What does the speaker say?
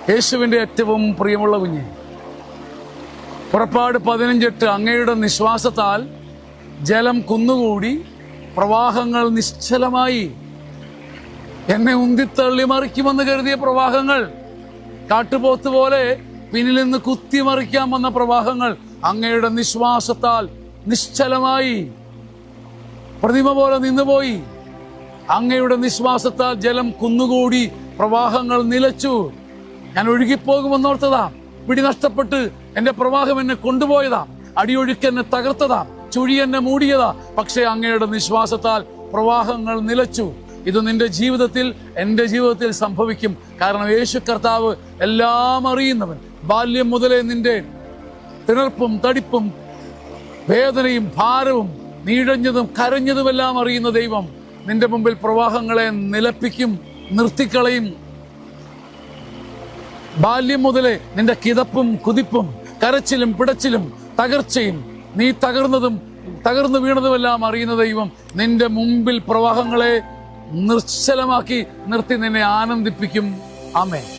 യേശുവിൻ്റെ ഏറ്റവും പ്രിയമുള്ള കുഞ്ഞെ, പുറപ്പാട് 15:8 അങ്ങയുടെ നിശ്വാസത്താൽ ജലം കുന്നുകൂടി പ്രവാഹങ്ങൾ നിശ്ചലമായി. എന്നെ ഉന്തിത്തള്ളി മറിക്കുമെന്ന് കരുതിയ പ്രവാഹങ്ങൾ, കാട്ടുപോത്ത് പോലെ പിന്നിൽ നിന്ന് കുത്തിമറിക്കാൻ വന്ന പ്രവാഹങ്ങൾ അങ്ങയുടെ നിശ്വാസത്താൽ നിശ്ചലമായി, പ്രതിമ പോലെ നിന്നുപോയി. അങ്ങയുടെ നിശ്വാസത്താൽ ജലം കുന്നുകൂടി പ്രവാഹങ്ങൾ നിലച്ചു. ഞാൻ ഒഴുകിപ്പോകുമെന്നോർത്തതാ, പിടി നഷ്ടപ്പെട്ട് എൻ്റെ പ്രവാഹം എന്നെ കൊണ്ടുപോയതാ, അടിയൊഴുക്ക് എന്നെ തകർത്തതാ, ചുഴി എന്നെ മൂടിയതാ. പക്ഷേ അങ്ങയുടെ നിശ്വാസത്താൽ പ്രവാഹങ്ങൾ നിലച്ചു. ഇത് നിന്റെ ജീവിതത്തിൽ, എൻ്റെ ജീവിതത്തിൽ സംഭവിക്കും. കാരണം യേശു കർത്താവ് എല്ലാം അറിയുന്നവൻ. ബാല്യം മുതലേ നിന്റെ തിണർപ്പും തടിപ്പും വേദനയും ഭാരവും നീഴഞ്ഞതും കരഞ്ഞതുമെല്ലാം അറിയുന്ന ദൈവം നിന്റെ മുമ്പിൽ പ്രവാഹങ്ങളെ നിലപ്പിക്കും, നിർത്തിക്കളയും. ബാല്യം മുതലേ നിന്റെ കിതപ്പും കുതിപ്പും കരച്ചിലും പിടച്ചിലും തകർച്ചയും നീ തകർന്നു വീണതുമെല്ലാം അറിയുന്ന ദൈവം നിന്റെ മുമ്പിൽ പ്രവാഹങ്ങളെ നിശ്ചലമാക്കി നിർത്തി നിന്നെ ആനന്ദിപ്പിക്കും. ആമേൻ.